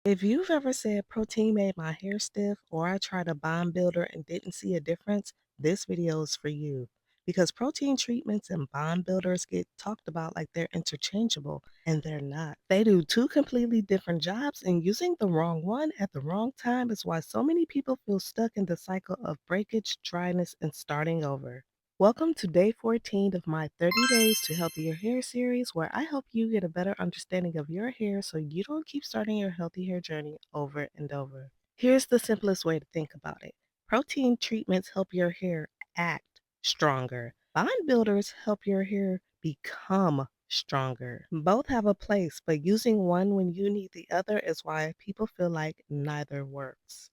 If you've ever said protein made my hair stiff or I tried a bond builder and didn't see a difference, this video is for you. Because protein treatments and bond builders get talked about like they're interchangeable, and they're not. They do two completely different jobs, and using the wrong one at the wrong time is why so many people feel stuck in the cycle of breakage, dryness, and starting over. Welcome to day 14 of my 30 Days to Healthier Hair series, where I help you get a better understanding of your hair so you don't keep starting your healthy hair journey over and over. Here's the simplest way to think about it: protein treatments help your hair act stronger, bond builders help your hair become stronger. Both have a place, but using one when you need the other is why people feel like neither works.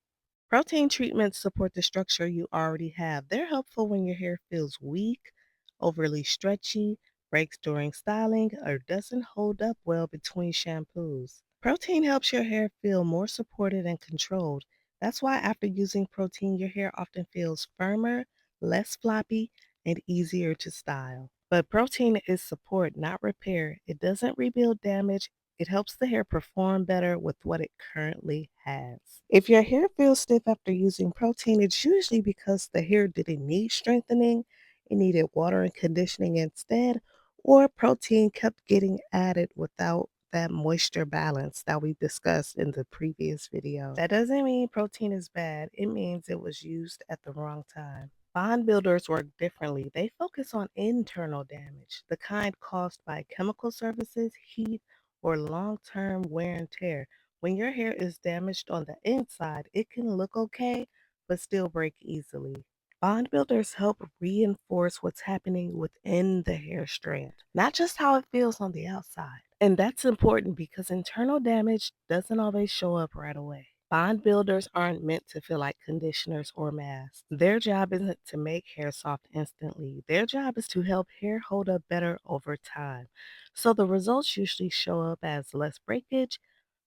Protein treatments support the structure you already have. They're helpful when your hair feels weak, overly stretchy, breaks during styling, or doesn't hold up well between shampoos. Protein helps your hair feel more supported and controlled. That's why after using protein, your hair often feels firmer, less floppy, and easier to style. But protein is support, not repair. It doesn't rebuild damage. It helps the hair perform better with what it currently has. If your hair feels stiff after using protein, it's usually because the hair didn't need strengthening, it needed water and conditioning instead, or protein kept getting added without that moisture balance that we discussed in the previous video. That doesn't mean protein is bad, it means it was used at the wrong time. Bond builders work differently. They focus on internal damage, the kind caused by chemical services, heat, or long term wear and tear. When your hair is damaged on the inside, it can look okay, but still break easily. Bond builders help reinforce what's happening within the hair strand, not just how it feels on the outside. And that's important because internal damage doesn't always show up right away. Bond builders aren't meant to feel like conditioners or masks. Their job isn't to make hair soft instantly. Their job is to help hair hold up better over time. So the results usually show up as less breakage,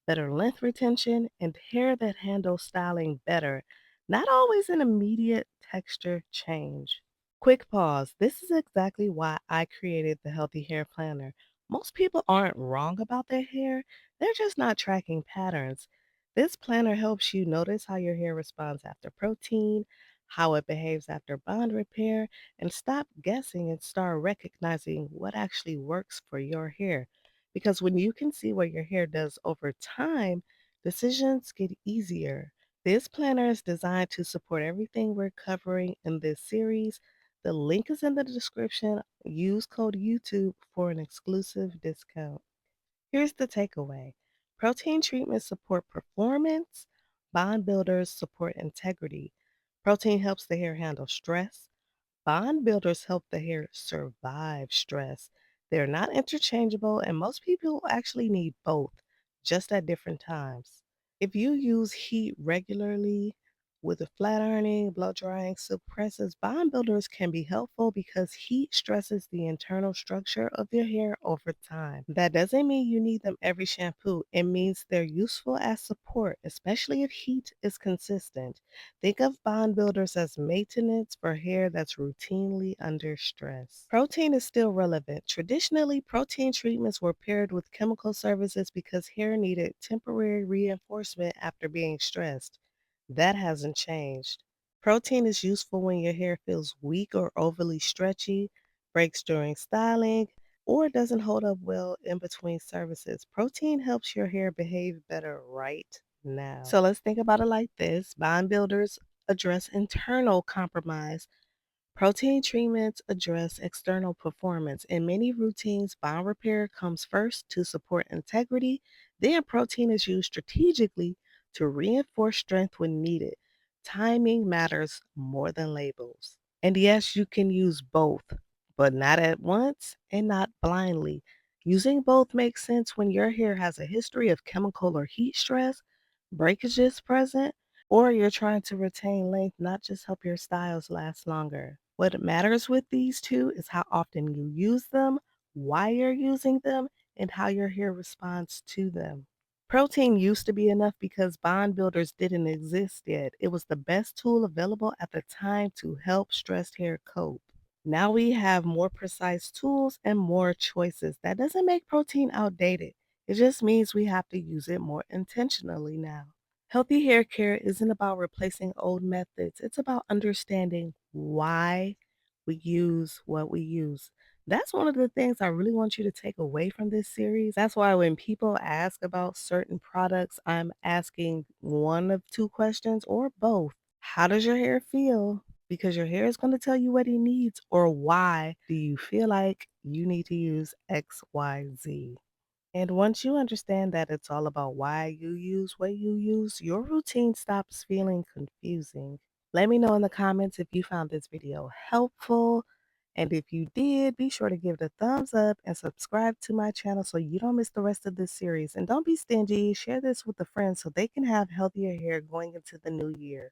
better length retention, and hair that handles styling better, not always an immediate texture change. Quick pause. This is exactly why I created the Healthy Hair Planner. Most people aren't wrong about their hair, they're just not tracking patterns. This planner helps you notice how your hair responds after protein, how it behaves after bond repair, and stop guessing and start recognizing what actually works for your hair. Because when you can see what your hair does over time, decisions get easier. This planner is designed to support everything we're covering in this series. The link is in the description. Use code YouTube for an exclusive discount. Here's the takeaway: protein treatments support performance, bond builders support integrity. Protein helps the hair handle stress, bond builders help the hair survive stress. They're not interchangeable, and most people actually need both, just at different times. If you use heat regularly with a flat ironing, blow drying, silk presses, bond builders can be helpful because heat stresses the internal structure of your hair over time. That doesn't mean you need them every shampoo. It means they're useful as support, especially if heat is consistent. Think of bond builders as maintenance for hair that's routinely under stress. Protein is still relevant. Traditionally, protein treatments were paired with chemical services because hair needed temporary reinforcement after being stressed. That hasn't changed. Protein is useful when your hair feels weak or overly stretchy, breaks during styling, or doesn't hold up well in between services. Protein helps your hair behave better right now. So let's think about it like this: bond builders address internal compromise. Protein treatments address external performance. In many routines, bond repair comes first to support integrity, then protein is used strategically to reinforce strength when needed. Timing matters more than labels. And yes, you can use both, but not at once and not blindly. Using both makes sense when your hair has a history of chemical or heat stress, breakages present, or you're trying to retain length, not just help your styles last longer. What matters with these two is how often you use them, why you're using them, and how your hair responds to them. Protein used to be enough because bond builders didn't exist yet. It was the best tool available at the time to help stressed hair cope. Now we have more precise tools and more choices. That doesn't make protein outdated. It just means we have to use it more intentionally now. Healthy hair care isn't about replacing old methods, it's about understanding why we use what we use. That's one of the things I really want you to take away from this series. That's why when people ask about certain products, I'm asking one of two questions or both. How does your hair feel? Because your hair is going to tell you what it needs, or why do you feel like you need to use XYZ? And once you understand that it's all about why you use what you use, your routine stops feeling confusing. Let me know in the comments if you found this video helpful. And if you did, be sure to give it a thumbs up and subscribe to my channel so you don't miss the rest of this series. And don't be stingy, share this with a friend so they can have healthier hair going into the new year.